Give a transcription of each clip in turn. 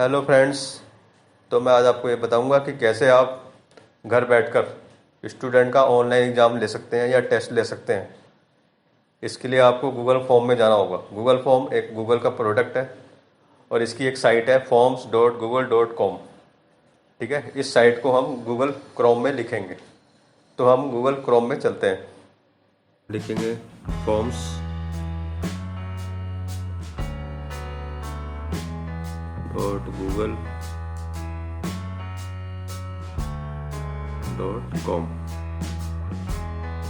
Hello friends. तो मैं आज आपको ये बताऊंगा कि कैसे आप घर बैठकर स्टूडेंट का ऑनलाइन एग्ज़ाम ले सकते हैं या टेस्ट ले सकते हैं। इसके लिए आपको गूगल फॉर्म में जाना होगा। गूगल फॉर्म एक गूगल का प्रोडक्ट है और इसकी एक साइट है forms.google.com। ठीक है, इस साइट को हम गूगल क्रोम में लिखेंगे। तो हम गूगल क्रोम में चलते हैं, लिखेंगे forms.google.com।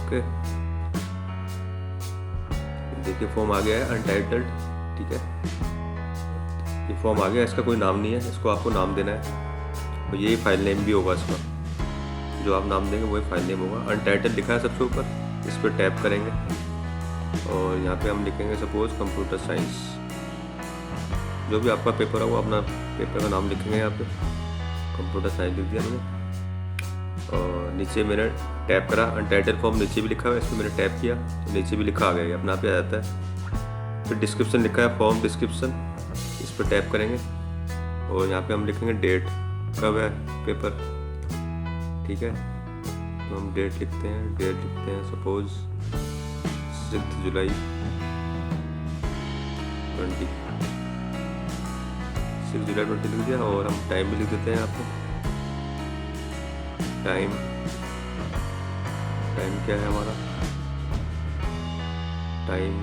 ओके, देखिए फॉर्म आ गया है अनटाइटल्ड। ठीक है, ये फॉर्म आ गया, इसका कोई नाम नहीं है, इसको आपको नाम देना है और यही फाइल नेम भी होगा इसका। जो आप नाम देंगे वही फाइल नेम होगा। अनटाइटल्ड लिखा है सबसे ऊपर, इस पर टैप करेंगे और यहाँ पे हम लिखेंगे सपोज कंप्यूटर साइंस। जो भी आपका पेपर है वो अपना पेपर का नाम लिखेंगे। यहाँ पे कंप्यूटर साइंस लिख दिया मैंने और नीचे मैंने टैप करा। अनटाइटल्ड फॉर्म नीचे भी लिखा हुआ है, इसको मैंने टैप किया तो नीचे भी लिखा आ गया, अपना आप आ जाता है। फिर डिस्क्रिप्शन लिखा है, फॉर्म डिस्क्रिप्शन, इस पर टैप करेंगे और यहाँ पे हम लिखेंगे डेट, कब है पेपर। ठीक है, तो हम डेट लिखते हैं सपोज 6 जुलाई 20, 6 जुलाई 20 लिख दिया और हम टाइम भी लिख देते हैं यहाँ पे। टाइम क्या है हमारा? टाइम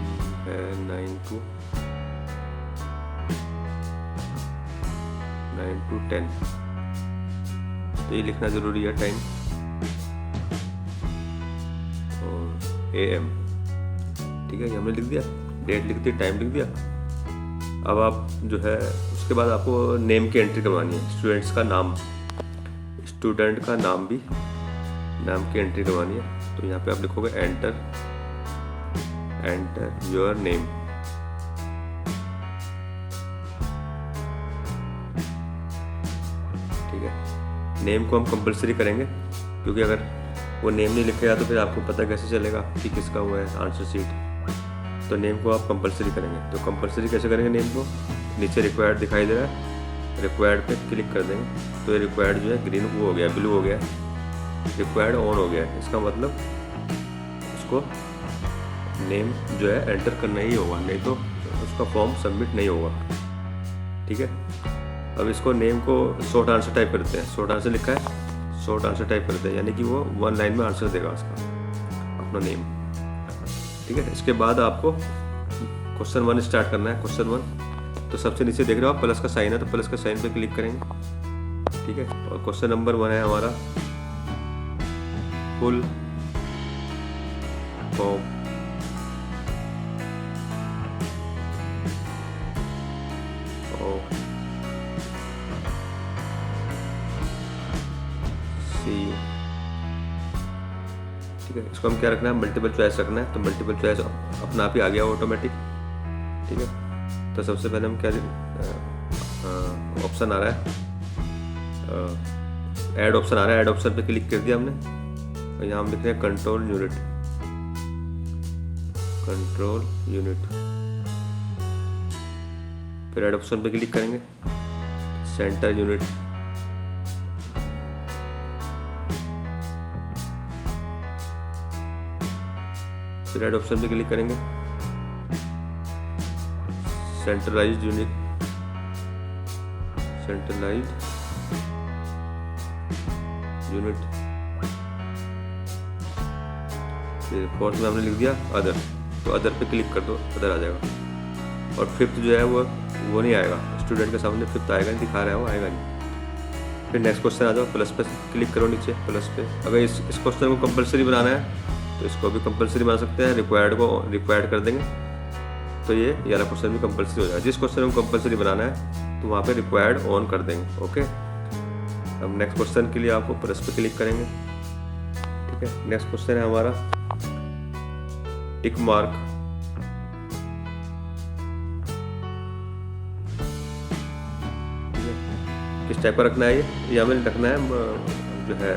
है 9 to 10। तो ये लिखना ज़रूरी है, टाइम और AM। ठीक है, ये हमने लिख दिया, डेट लिख दी, टाइम लिख दिया। अब आप जो है उसके बाद आपको नेम की एंट्री करवानी है। स्टूडेंट का नाम की एंट्री करवानी है। तो यहाँ पे आप लिखोगे एंटर योर नेम। ठीक है, नेम को हम कंपलसरी करेंगे क्योंकि अगर वो नेम नहीं लिखेगा तो फिर आपको पता कैसे चलेगा कि किसका हुआ है आंसर शीट। तो नेम को आप कंपलसरी करेंगे। तो कंपलसरी कैसे करेंगे नेम को? नीचे रिक्वायर्ड दिखाई दे रहा है, रिक्वायर्ड पे क्लिक कर देंगे तो ये रिक्वायर्ड जो है ग्रीन वो हो गया, ब्लू हो गया, रिक्वायर्ड ऑन हो गया है। इसका मतलब उसको नेम जो है एंटर करना ही होगा, नहीं तो उसका फॉर्म सबमिट नहीं होगा। ठीक है, अब इसको नेम को शॉर्ट आंसर टाइप करते हैं। शॉर्ट आंसर लिखा है, शॉर्ट आंसर टाइप करते हैं, यानी कि वो 1 लाइन में आंसर देगा उसका अपना नेम। ठीक है, इसके बाद आपको क्वेश्चन 1 स्टार्ट करना है। क्वेश्चन 1 तो सबसे नीचे देख रहे हो आप प्लस का साइन है, तो प्लस का साइन पे क्लिक करेंगे। ठीक है, और क्वेश्चन नंबर 1 है हमारा फुल फॉर्म ऑफ CU। ठीक है, इसको हम क्या रखना है? मल्टीपल चॉइस रखना है। तो मल्टीपल चॉइस अपना आप ही आ गया ऑटोमेटिक। ठीक है, तो सबसे पहले हम क्या ऑप्शन आ रहा है, ऐड ऑप्शन आ रहा है। ऐड ऑप्शन पे क्लिक कर दिया हमने और यहाँ हम लिख रहे हैं कंट्रोल यूनिट। फिर ऐड ऑप्शन पे क्लिक करेंगे, सेंटर यूनिट। फिर ऐड ऑप्शन पे क्लिक करेंगे, सेंट्रलाइज्ड यूनिट। फोर्थ में हमने लिख दिया अदर, तो अदर पे क्लिक कर दो, अदर आ जाएगा। और फिफ्थ जो है वो नहीं आएगा, स्टूडेंट के सामने फिफ्थ आएगा नहीं, दिखा रहा है वो आएगा नहीं। फिर नेक्स्ट क्वेश्चन आ जाओ, प्लस पे क्लिक करो नीचे, प्लस पे। अगर इस क्वेश्चन को कंपलसरी बनाना है तो इसको भी कंपलसरी बना सकते हैं। रिक्वायर्ड कर देंगे तो ये वाला क्वेश्चन भी कंपलसरी हो जाएगा। जिस क्वेश्चन को कंपलसरी बनाना है तो वहाँ पे रिक्वायर्ड ऑन कर देंगे। ओके, अब नेक्स्ट क्वेश्चन के लिए आपको प्लस पे क्लिक करेंगे। ठीक है, नेक्स्ट क्वेश्चन है हमारा टिक मार्क। ठीक है, किस टाइप का रखना है? ये हमें रखना है जो है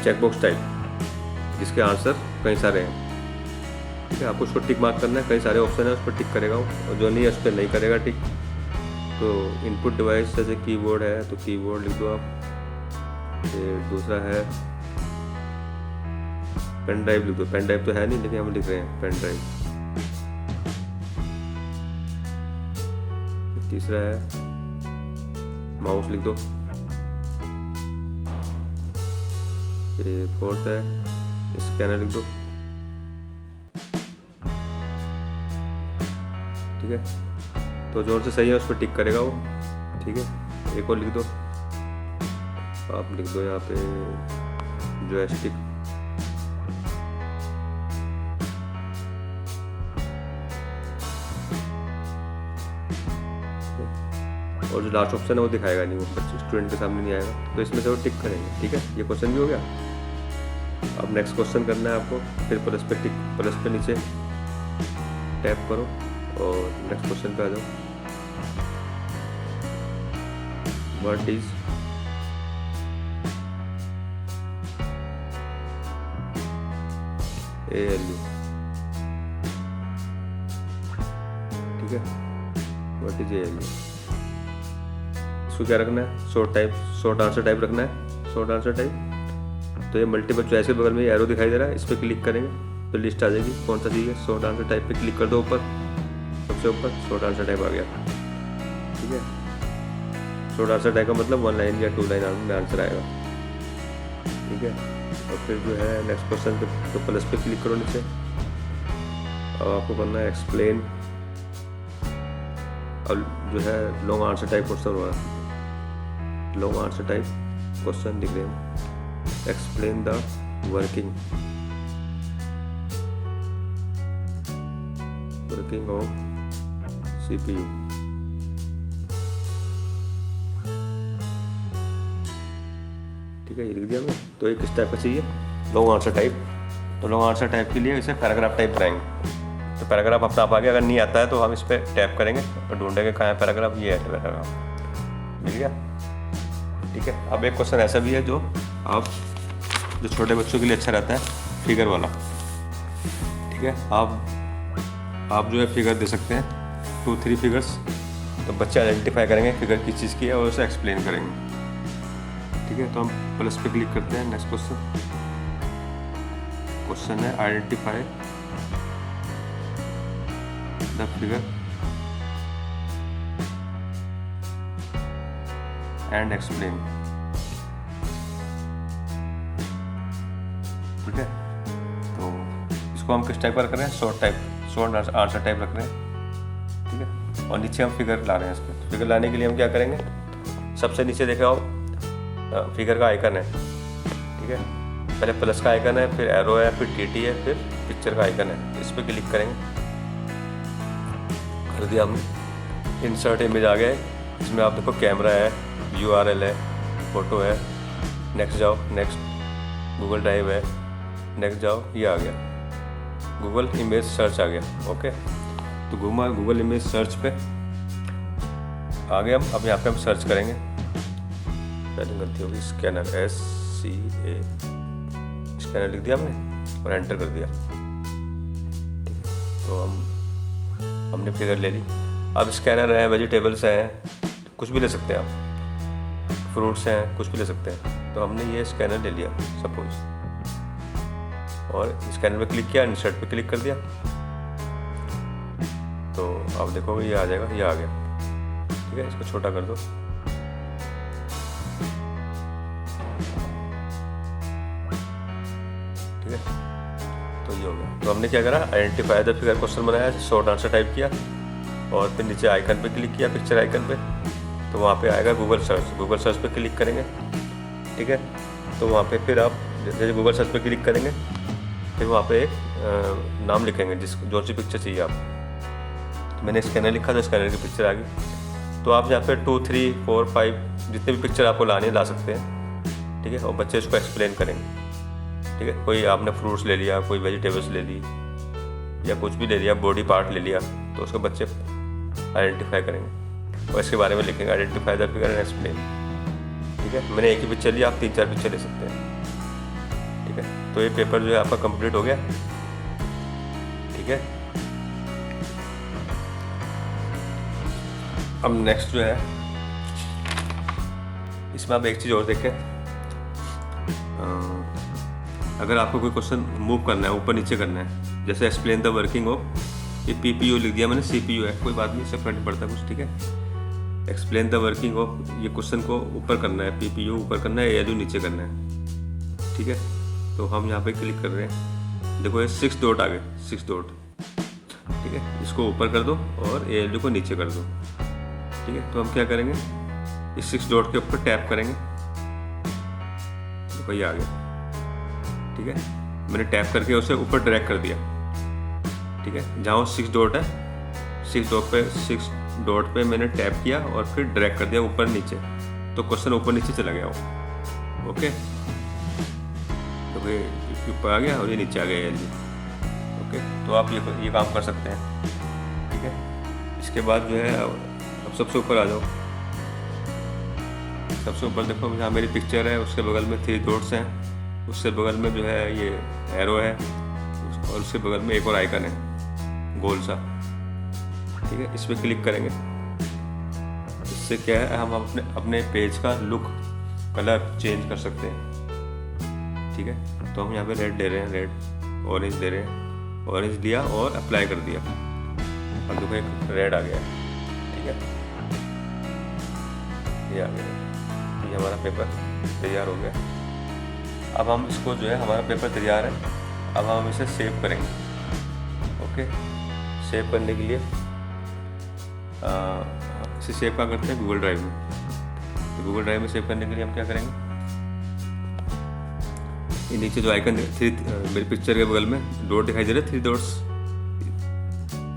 चेकबॉक्स टाइप, जिसके आंसर कई सारे हैं। ठीक है, आपको उसको टिक मार्क करना है। कई सारे ऑप्शन है, उस पर टिक करेगा वो, और जो नहीं है उस पर नहीं करेगा टिक। तो इनपुट डिवाइस जैसे कीबोर्ड है तो कीबोर्ड लिख दो आप। फिर दूसरा है पेन ड्राइव लिख दो। पेन ड्राइव तो है नहीं लेकिन हम लिख रहे हैं पेन ड्राइव। तीसरा है माउस लिख दो। फिर फोर्थ है स्कैनर लिख दो। ठीक है, तो जो से सही है उस पर टिक करेगा वो। ठीक है, एक और लिख दो आप, लिख दो यहाँ पे जॉयस्टिक। और जो लास्ट ऑप्शन है वो दिखाएगा नहीं, वो बच्चे स्टूडेंट के सामने नहीं आएगा, तो इसमें से वो टिक करेंगे। ठीक है, ये क्वेश्चन भी हो गया। अब नेक्स्ट क्वेश्चन करना है आपको। फिर प्लस पे टिक, प्लस पे नीचे टैप करो और नेक्स्ट क्वेश्चन पे आ जाओ। What is ALU? ठीक है, व्हाट इज ALU? इसको क्या रखना है? शॉर्ट आंसर टाइप रखना है। शॉर्ट आंसर टाइप तो ये मल्टीपल चॉइस के बगल में एरो दिखाई दे रहा है, इस पर क्लिक करेंगे तो लिस्ट आ जाएगी कौन सा चाहिए। शॉर्ट आंसर टाइप पे क्लिक कर दो ऊपर, सबसे ऊपर शॉर्ट आंसर टाइप आ गया। ठीक है, शॉर्ट आंसर टाइप का मतलब 1 लाइन या 2 लाइन में आंसर आएगा। ठीक है, और फिर जो है नेक्स्ट क्वेश्चन पे तो प्लस पे क्लिक करो नीचे। अब आपको करना है एक्सप्लेन। अब जो है लॉन्ग आंसर टाइप क्वेश्चन हो रहा है, लॉन्ग आंसर टाइप क्वेश्चन लिख रहे हैं। Explain the working of CPU। ठीक है, ये लिख दिया हमने। तो एक इस टाइप का चाहिए लॉन्ग आंसर टाइप। तो लॉन्ग आंसर टाइप के लिए इसे पैराग्राफ टाइप बनाएंगे। तो पैराग्राफ अपने आप आ गया। अगर नहीं आता है तो हम इस पर टैप करेंगे और ढूंढेंगे कहाँ है पैराग्राफ। ये है पैराग्राफ, मिल गया। ठीक है, अब एक क्वेश्चन ऐसा भी है जो छोटे बच्चों के लिए अच्छा रहता है, फिगर वाला। ठीक है, आप जो है फिगर दे सकते हैं 2-3 फिगर्स, तो बच्चे आइडेंटिफाई करेंगे फिगर किस चीज़ की है और उसे एक्सप्लेन करेंगे। ठीक है, तो हम प्लस पे क्लिक करते हैं। नेक्स्ट क्वेश्चन है identify the figure and explain. ठीक है, तो इसको हम किस टाइप पर कर रहे हैं? शॉर्ट आंसर टाइप रख रहे हैं। ठीक है, और नीचे हम फिगर ला रहे हैं। इस पर फिगर लाने के लिए हम क्या करेंगे? सबसे नीचे देखा हो फिगर का आइकन है। ठीक है, पहले प्लस का आइकन है, फिर एरो है, फिर TT है, फिर पिक्चर का आइकन है। इस पर क्लिक करेंगे, कर दिया हमने। इंसर्ट इमेज आ गया है, इसमें आप देखो कैमरा है, URL है, फ़ोटो है। नेक्स्ट जाओ, नेक्स्ट गूगल ड्राइव है, नेक्स्ट जाओ, ये आ गया गूगल इमेज सर्च आ गया। ओके, तो गूगल इमेज सर्च पे आ गए हम। अब यहाँ पे हम सर्च करेंगे। पहले गलती होगी, स्कैनर SCA स्कैनर लिख दिया हमने और एंटर कर दिया। ठीक है, तो हमने फिगर ले ली। अब स्कैनर है, वेजिटेबल्स हैं, कुछ भी ले सकते हैं आप, फ्रूट्स हैं, कुछ भी ले सकते हैं। तो हमने ये स्कैनर ले लिया सपोज, और स्कैनर पे क्लिक किया, इंसर्ट पे क्लिक कर दिया। तो आप देखोगे ये आ जाएगा, ये आ गया। ठीक है, इसको छोटा कर दो। ठीक है, तो ये हो गया। तो हमने क्या करा? आइडेंटिफाई द फिगर क्वेश्चन बनाया, शॉर्ट आंसर टाइप किया और फिर नीचे आइकन पे क्लिक किया, पिक्चर आइकन पे। तो वहाँ पे आएगा गूगल सर्च पे क्लिक करेंगे। ठीक है, तो वहाँ पे फिर आप जैसे गूगल सर्च पे क्लिक करेंगे, फिर वहाँ पे एक नाम लिखेंगे जो सी पिक्चर चाहिए आप। तो मैंने स्कैनर लिखा, तो स्कैनर की पिक्चर आ गई। तो आप यहाँ पे 2, 3, 4, 5 जितने भी पिक्चर आपको लाने ला सकते हैं। ठीक है, और बच्चे इसको एक्सप्लेन करेंगे। ठीक है, कोई आपने फ्रूट्स ले लिया, कोई वेजिटेबल्स ले ली, या कुछ भी ले लिया, बॉडी पार्ट ले लिया, तो उसको बच्चे आइडेंटिफाई करेंगे और इसके बारे में लिखेंगे, identify the figure and explain. ठीक है, मैंने एक ही पिक्चर लिया, आप 3-4 पिक्चर ले सकते हैं। ठीक है, तो ये पेपर जो है आपका कंप्लीट हो गया। ठीक है, अब नेक्स्ट जो है, इसमें आप एक चीज़ और देखें, अगर आपको कोई क्वेश्चन मूव करना है, ऊपर नीचे करना है, जैसे एक्सप्लेन द वर्किंग ऑफ, ये PPU लिख दिया मैंने, CPU है, कोई बात नहीं, इससे फर्क नहीं पड़ता कुछ, ठीक है। एक्सप्लेन द वर्किंग ऑफ, ये क्वेश्चन को ऊपर करना है, PPU ऊपर करना है, ALU नीचे करना है, ठीक है। तो हम यहाँ पे क्लिक कर रहे हैं, देखो ये 6 डॉट आ गए, 6 डॉट, ठीक है। इसको ऊपर कर दो और ALU को नीचे कर दो, ठीक है। तो हम क्या करेंगे, इस 6 डॉट के ऊपर टैप करेंगे, देखो ये आ गया, ठीक है। मैंने टैप करके उसे ऊपर ड्रैग कर दिया, ठीक है। जहाँ 6 डॉट है, 6 डॉट पे मैंने टैप किया और फिर ड्रैग कर दिया ऊपर नीचे, तो क्वेश्चन ऊपर नीचे चला गया वो, ओके। तो ये ऊपर आ गया और ये नीचे आ गया ALU, ओके। तो आप ये काम कर सकते हैं, ठीक है। इसके बाद जो है, अब सबसे ऊपर आ जाओ, सबसे ऊपर देखो जहाँ मेरी पिक्चर है उसके बगल में 3 डॉट्स हैं, उससे बगल में जो है ये एरो है, और उसके बगल में एक और आइकन है गोल सा, ठीक है। इस पर क्लिक करेंगे, इससे क्या है, हम अपने पेज का लुक, कलर चेंज कर सकते हैं, ठीक है। तो हम यहाँ पे रेड दे रहे हैं, रेड, ऑरेंज दे रहे हैं, ऑरेंज दिया और अप्लाई कर दिया, अब देखो एक रेड आ गया, ठीक है। ये आ गया, ये हमारा पेपर तैयार हो गया। अब हम इसको जो है, हमारा पेपर तैयार है, अब हम इसे सेव करेंगे, ओके। सेव करने के लिए इसे सेव कहाँ करते हैं, गूगल ड्राइव में। तो गूगल ड्राइव में सेव करने के लिए हम क्या करेंगे, ये नीचे जो आइकन मेरी पिक्चर के बगल में डॉट दिखाई दे रहे हैं, 3 डॉट्स,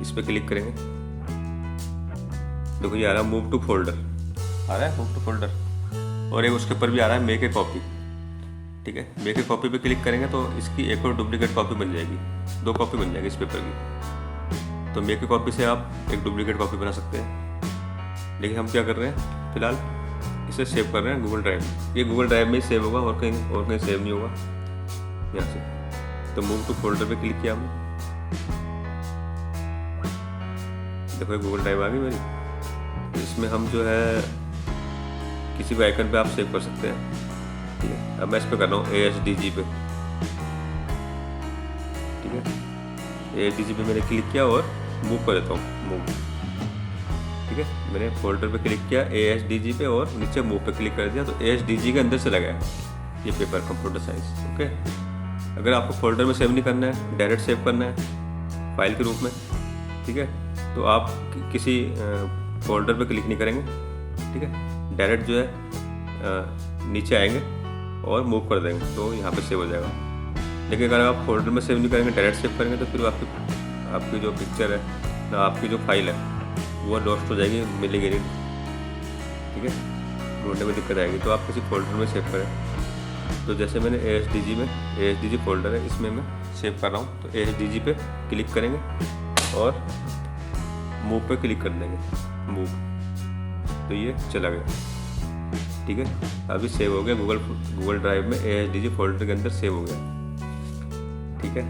इस पर क्लिक करेंगे, देखो ये आ रहा है मूव टू फोल्डर, आ रहा है मूव टू फोल्डर, और एक उसके ऊपर भी आ रहा है मेक ए कॉपी, ठीक है। मेक ए कॉपी पे क्लिक करेंगे तो इसकी एक और डुप्लीकेट कॉपी बन जाएगी, 2 कॉपी बन जाएगी इस पेपर की। तो मेक ए कॉपी से आप एक डुप्लीकेट कॉपी बना सकते हैं, लेकिन हम क्या कर रहे हैं, फिलहाल इसे सेव कर रहे हैं गूगल ड्राइव में। ये गूगल ड्राइव में ही सेव होगा, और कहीं सेव नहीं होगा यहाँ से। तो मूव टू फोल्डर पे क्लिक किया हमने, देखो ये गूगल ड्राइव आ गई मेरी। इसमें हम जो है किसी भी आइकन पे आप सेव कर सकते हैं, ठीक है। अब मैं इस पे कर रहा हूँ ASDG पे, ठीक है। ASDG पे मैंने क्लिक किया और मूव कर देता हूँ, मूव, ठीक है। मैंने फोल्डर पे क्लिक किया ASDG पे और नीचे मूव पे क्लिक कर दिया, तो ASDG के अंदर चला गया ये पेपर, कंप्यूटर साइंस, ओके। अगर आपको फोल्डर में सेव नहीं करना है, डायरेक्ट सेव करना है फाइल के रूप में, ठीक है, तो आप किसी फोल्डर पे क्लिक नहीं करेंगे, ठीक है। डायरेक्ट जो है नीचे आएंगे और मूव कर देंगे, तो यहाँ पे सेव हो जाएगा। लेकिन अगर आप फोल्डर में सेव नहीं करेंगे, डायरेक्ट सेव करेंगे, तो फिर आपकी जो पिक्चर है ना, आपकी जो फाइल है वो लॉस्ट हो जाएगी, मिलेगी नहीं, ठीक है, ढूंढने में दिक्कत आएगी। तो आप किसी फोल्डर में सेव करें। तो जैसे मैंने ASDG फोल्डर है, इसमें मैं सेव कर रहा हूँ, तो ASDG पे क्लिक करेंगे और मूव पे क्लिक कर देंगे, मूव, तो ये चला गया, ठीक है। अभी सेव हो गया गूगल ड्राइव में, ASDG फोल्डर के अंदर सेव हो गया, ठीक है।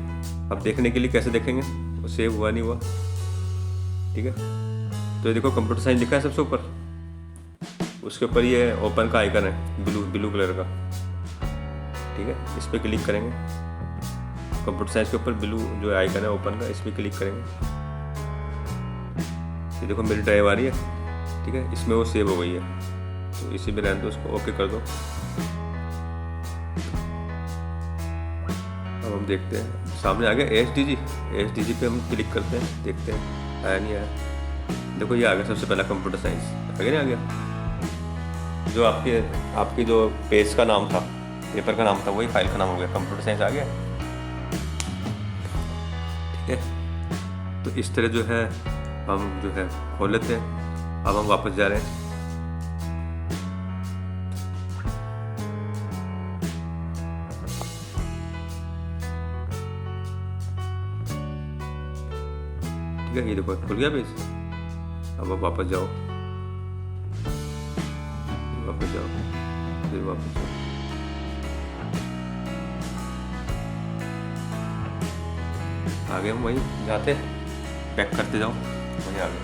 अब देखने के लिए कैसे देखेंगे, वो सेव हुआ नहीं हुआ, ठीक है। तो ये देखो कंप्यूटर साइंस लिखा है सबसे ऊपर, उसके ऊपर ये ओपन का आइकन है ब्लू कलर का, ठीक है। इस पर क्लिक करेंगे, कंप्यूटर साइंस के ऊपर ब्लू जो आइकन है ओपन का, इस पर क्लिक करेंगे, ये देखो मेरी ड्राइव आ रही है, ठीक है, इसमें वो सेव हो गई है। तो इसी में रहने दो, उसको ओके कर दो। अब हम देखते हैं, सामने आ गया ASDG पे हम क्लिक करते हैं, देखते हैं आया नहीं आया। देखो ये आ गया सबसे पहला कंप्यूटर साइंस, आगे नहीं आ गया। जो आपकी जो पेज का नाम था, पेपर का नाम था, वही फाइल का नाम हो गया, कंप्यूटर साइंस आ गया, ठीक है। तो इस तरह जो है हम जो है खोल लेते हैं। अब हम वापस जा रहे हैं, ठीक है। ये देखो खुल गया पेज। अब आप वापस जाओ, वापस जाओ, फिर वापस जाओ, आगे हम वहीं जाते, पैक करते जाओ, वहीं आ गए।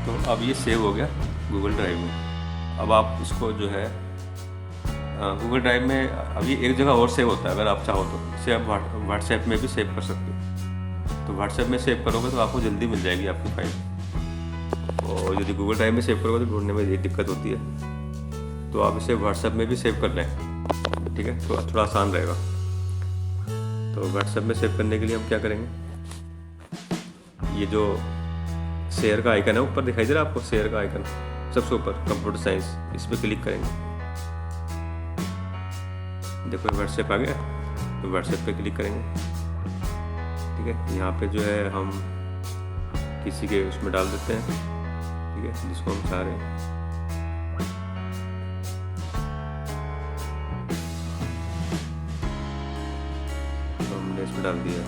तो अब ये सेव हो गया गूगल ड्राइव में। अब आप इसको जो है गूगल ड्राइव में अब ये एक जगह और सेव होता है, अगर आप चाहो तो इसे आप व्हाट्सएप में भी सेव कर सकते हो। तो व्हाट्सएप में सेव करोगे तो आपको जल्दी मिल जाएगी आपकी फाइल, और यदि गूगल ड्राइव में सेव करोगे तो ढूंढने में ये दिक्कत होती है। तो आप इसे व्हाट्सएप में भी सेव कर लें, ठीक है, तो थोड़ा आसान रहेगा। तो व्हाट्सएप में सेव करने के लिए हम क्या करेंगे, ये जो शेयर का आइकन है ऊपर दिखाई दे रहा है आपको, शेयर का आइकन सबसे ऊपर कंप्यूटर साइंस, इस पर क्लिक करेंगे। देखो व्हाट्सएप आ गया, तो व्हाट्सएप पे क्लिक करेंगे, ठीक है। यहाँ पे जो है हम किसी के उसमें डाल देते हैं, ठीक है, जिसको हम चाह रहे हैं। तो हमने इसमें डाल दिया,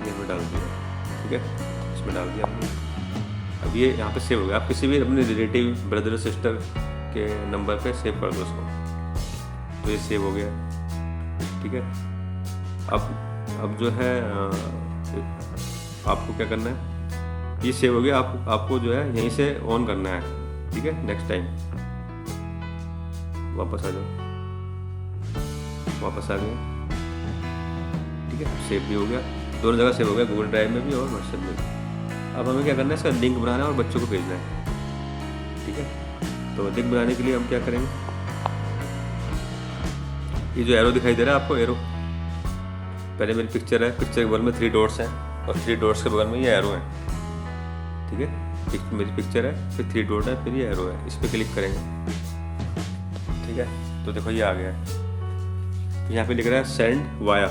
ये में डाल दिया, ठीक है, इसमें डाल दिया हमने। अब ये यहाँ पे सेव हो गया। आप किसी भी अपने रिलेटिव ब्रदर सिस्टर के नंबर पे सेव कर दो उसको, तो ये सेव हो गया, ठीक है। अब जो है आपको क्या करना है, ये सेव हो गया, आपको जो है यहीं से ऑन करना है, ठीक है। नेक्स्ट टाइम वापस आ जाओ, वापस आ गए, ठीक है, सेव भी हो गया, दोनों जगह सेव हो गया, गूगल ड्राइव में भी और व्हाट्सएप में भी। अब हमें क्या करना है, इसका लिंक बनाना है और बच्चों को भेजना है, ठीक है। तो लिंक बनाने के लिए हम क्या करेंगे, ये जो एरो दिखाई दे रहा है आपको, एरो, पहले मेरी पिक्चर है, पिक्चर के बगल में 3 डॉट्स हैं और 3 डॉट्स के बगल में ये एरो है, ठीक है। मेरी पिक्चर है, फिर 3 डॉट है, फिर ये एरो है, इस पर क्लिक करेंगे, ठीक है। तो देखो ये आ गया है, तो यहाँ पे लिख रहा है सेंड वाया,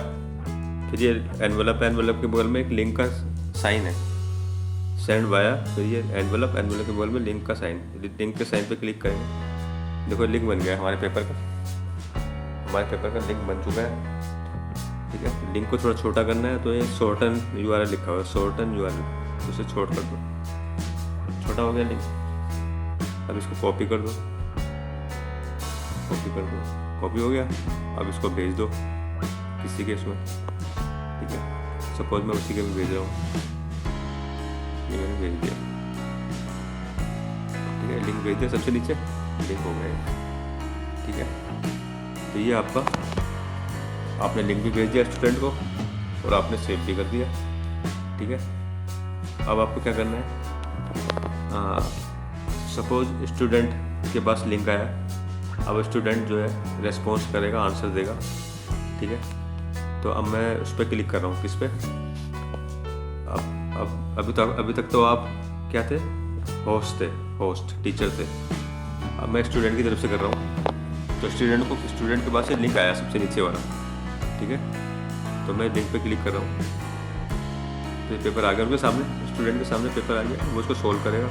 फिर ये एनवेलप के बगल में एक लिंक का साइन है, सेंड वाया, फिर ये एनवेलप के बगल में लिंक का साइन, लिंक के साइन पे क्लिक करेंगे। देखो लिंक बन गया हमारे पेपर का लिंक बन चुका है, ठीक है। लिंक को थोड़ा छोटा करना है, तो ये शॉर्टन URL लिखा हुआ है, शॉर्टन URL, उसे छोट कर दो, छोटा हो गया लिंक। अब इसको कॉपी कर दो, कॉपी हो गया। अब इसको भेज दो किसी के इसमें, ठीक है। सपोज मैं उसी के में भेज रहा हूँ, ये मैंने भेज दिया, ठीक है, लिंक भेज दिया, सबसे नीचे लिंक हो गया, ठीक है। तो ये आपने लिंक भी भेज दिया स्टूडेंट को और आपने सेव भी कर दिया, ठीक है। अब आपको क्या करना है, सपोज स्टूडेंट के पास लिंक आया, अब स्टूडेंट जो है रेस्पॉन्स करेगा, आंसर देगा, ठीक है। तो अब मैं उस पर क्लिक कर रहा हूँ, किस पे, अब अभी तक तो आप क्या थे, होस्ट टीचर थे। अब मैं स्टूडेंट की तरफ से कर रहा हूँ, तो स्टूडेंट के पास से लिंक आया सबसे नीचे वाला, ठीक है। तो मैं लिंक पे क्लिक कर रहा हूँ, तो ये पेपर आ गया उनके सामने, स्टूडेंट के सामने पेपर आ गया, वो उसको सोल्व करेगा।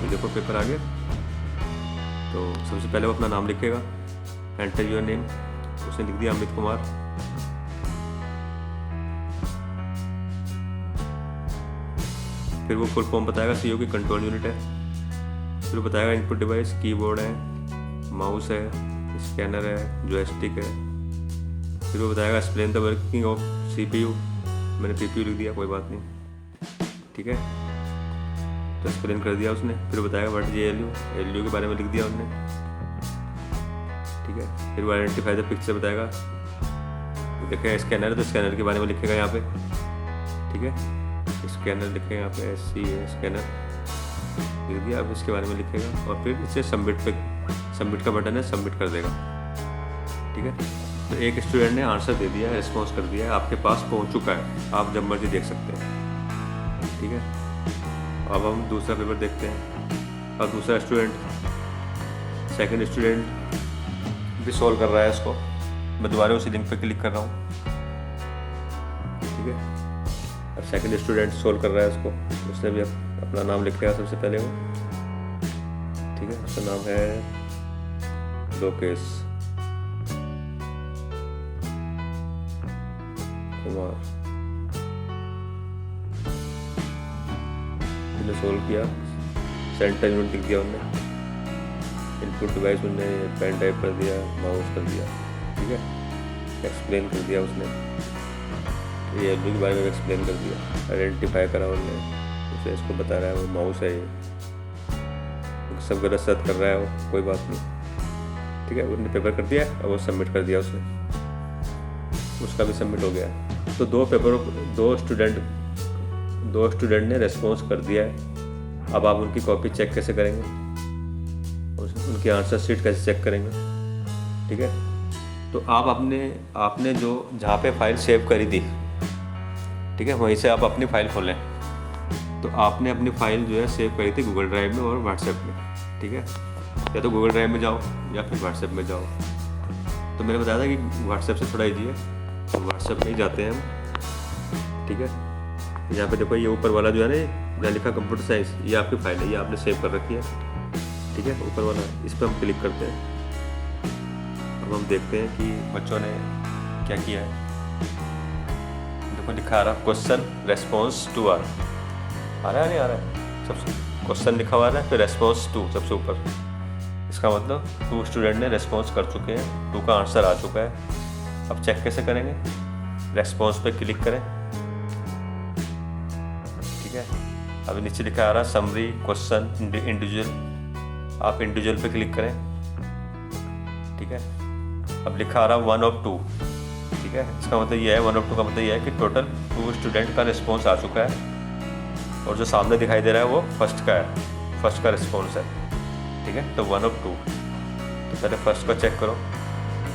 तो देखो पेपर आ गया, तो सबसे पहले वो अपना नाम लिखेगा, एंटर योर नेम, उसने लिख दिया अमित कुमार, फिर वो फुल फॉर्म बताएगा, CO की कंट्रोल यूनिट है, फिर वो बताएगा इनपुट डिवाइस, कीबोर्ड है, माउस है, स्कैनर है, जॉयस्टिक है, फिर वो बताएगा explain the working of CPU, मैंने CPU लिख दिया, कोई बात नहीं, ठीक है। तो एक्सप्लेन कर दिया उसने, फिर बताएगा व्हाट इज ALU के बारे में लिख दिया उन्होंने, ठीक है। फिर वो आइडेंटिफाई द पिक्चर बताएगा, देखेगा स्कैनर है तो स्कैनर के बारे में लिखेगा यहाँ पे, ठीक है। स्कैनर लिखेगा यहाँ पे SCA स्कैनर लिख दिया, अब इसके बारे में लिखेगा और फिर इसे सबमिट का बटन है, सबमिट कर देगा, ठीक है। तो एक स्टूडेंट ने आंसर दे दिया है, रिस्पॉन्स कर दिया है, आपके पास पहुँच चुका है, आप जब मर्जी देख सकते हैं, ठीक है। अब हम दूसरा पेपर देखते हैं। अब दूसरा स्टूडेंट, सेकंड स्टूडेंट भी सॉल्व कर रहा है इसको, मैं दोबारा उसी लिंक पे क्लिक कर रहा हूँ, ठीक है। अब सेकंड स्टूडेंट सॉल्व कर रहा है इसको, उसने भी अपना नाम लिखेगा सबसे पहले वो, ठीक है। उसका नाम है लोकेश कुमार, उसने सोल्व किया, सेंटर यूनिट लिख दिया उन्होंने, इनपुट डिवाइस उन्होंने पेन टाइप कर दिया, माउस कर दिया, ठीक है, एक्सप्लेन कर दिया उसने, ये एलबी के बारे में एक्सप्लेन कर दिया, आइडेंटिफाई करा उन्होंने, उसे इसको बता रहा है वो माउस है, ये सब गलत सर्च कर रहा है वो, कोई बात नहीं, ठीक है। उन्होंने पेपर कर दिया और वो सबमिट कर दिया उसने, उसका भी सबमिट हो गया। तो दो स्टूडेंट ने रेस्पॉन्स कर दिया है। अब आप उनकी कॉपी चेक कैसे करेंगे, उनकी आंसर शीट कैसे चेक करेंगे, ठीक है। तो आप आपने जो जहाँ पे फाइल सेव करी थी, ठीक है, वहीं से आप अपनी फ़ाइल खोलें। तो आपने अपनी फ़ाइल जो है सेव करी थी गूगल ड्राइव में और व्हाट्सएप में, ठीक है। या तो गूगल ड्राइव में जाओ या फिर व्हाट्सएप में जाओ। तो मैंने बताया था कि व्हाट्सएप से थोड़ा ईजी है, तो व्हाट्सएप में ही जाते हैं हम, ठीक है। यहाँ पे देखो ये ऊपर वाला जो है ना, जहाँ लिखा कंप्यूटर साइंस, ये आपकी फ़ाइल है, ये आपने सेव कर रखी है, ठीक है, ऊपर वाला, इस पर हम क्लिक करते हैं। अब हम देखते हैं कि बच्चों ने क्या किया है। देखो लिखा आ रहा क्वेश्चन रेस्पॉन्स टू आ रहा है, नहीं आ रहा है, सबसे क्वेश्चन लिखा हुआ है, फिर रेस्पॉन्स टू सबसे ऊपर। इसका मतलब 2 स्टूडेंट ने रेस्पॉन्स कर चुके हैं, 2 का आंसर आ चुका है। अब चेक कैसे करेंगे, रेस्पॉन्स पे क्लिक करें, ठीक है। अभी नीचे लिखा आ रहा समरी क्वेश्चन इंडिविजुअल, आप इंडिविजुअल पे क्लिक करें, ठीक है। अब लिखा आ रहा 1 of 2, ठीक है। इसका मतलब ये है 1 of 2 का मतलब ये है कि टोटल 2 स्टूडेंट का रिस्पॉन्स आ चुका है, और जो सामने दिखाई दे रहा है वो फर्स्ट का है, फर्स्ट का रिस्पॉन्स है, ठीक है। तो 1 of 2, तो पहले फर्स्ट को चेक करो।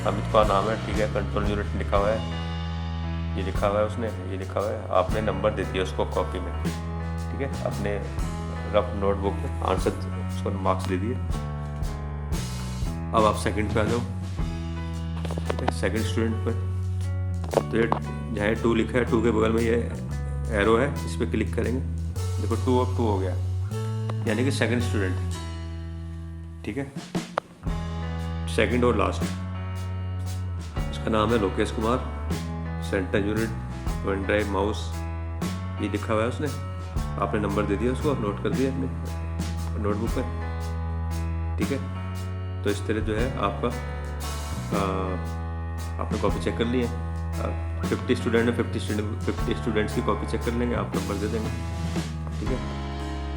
अमित का नाम है, ठीक है, कंट्रोल यूनिट लिखा हुआ है, ये लिखा हुआ है उसने, ये लिखा हुआ है, आपने नंबर दे दिया उसको कॉपी में, ठीक है, अपने रफ नोटबुक में आंसर उसको मार्क्स दे दिए। अब आप सेकंड पे आ जाओ, ठीक है, सेकंड स्टूडेंट पर। तो ये जहाँ 2 लिखा है, 2 के बगल में ये एरो है, इस पर क्लिक करेंगे, देखो 2 of 2 हो गया, यानी कि सेकंड स्टूडेंट, ठीक है, सेकंड और लास्ट। इसका नाम है Lokesh Kumar, centre unit, one drive mouse, ये लिखा हुआ है उसने, आपने नंबर दे दिया उसको, नोट कर दिया अपने नोटबुक पर, ठीक है। तो इस तरह जो है आपका आपने कॉपी चेक कर ली है। 50 स्टूडेंट है, 50 स्टूडेंट्स की कॉपी चेक कर लेंगे, आप नंबर दे देंगे, ठीक है,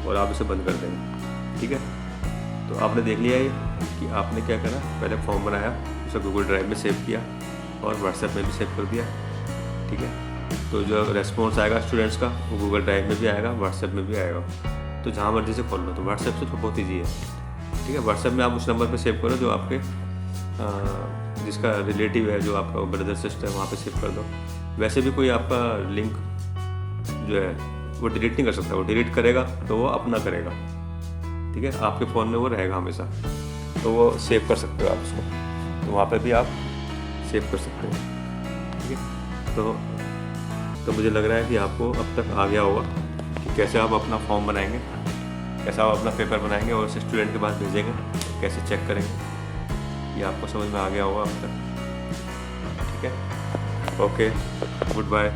और आप इसे बंद कर देंगे, ठीक है। तो आपने देख लिया ये कि आपने क्या करा, पहले फॉर्म बनाया, उसे गूगल ड्राइव में सेव किया और व्हाट्सएप में भी सेव कर दिया, ठीक है। तो जो रेस्पॉन्स आएगा स्टूडेंट्स का, वो गूगल ड्राइव में भी आएगा, व्हाट्सएप में भी आएगा। तो जहाँ मर्जी से खोल लो, तो व्हाट्सएप से तो बहुत ईजी है, ठीक है। व्हाट्सएप में आप उस नंबर पर सेव करो जो आपके जिसका रिलेटिव है, जो आपका ब्रदर सिस्टर है, वहाँ पे सेव कर दो। वैसे भी कोई आपका लिंक जो है वो डिलीट नहीं कर सकता, वो डिलीट करेगा तो वो अपना करेगा, ठीक है, आपके फ़ोन में वो रहेगा हमेशा, तो वो सेव कर सकते हो आप उसको, तो वहाँ पे भी आप सेव कर सकते हो, ठीक है। तो मुझे लग रहा है कि आपको अब तक आ गया होगा कि कैसे आप अपना फॉर्म बनाएंगे, कैसे आप अपना पेपर बनाएंगे और उसे स्टूडेंट के पास भेजेंगे, कैसे चेक करेंगे, ये आपको समझ में आ गया होगा अब तक, ठीक है। Okay, good bye.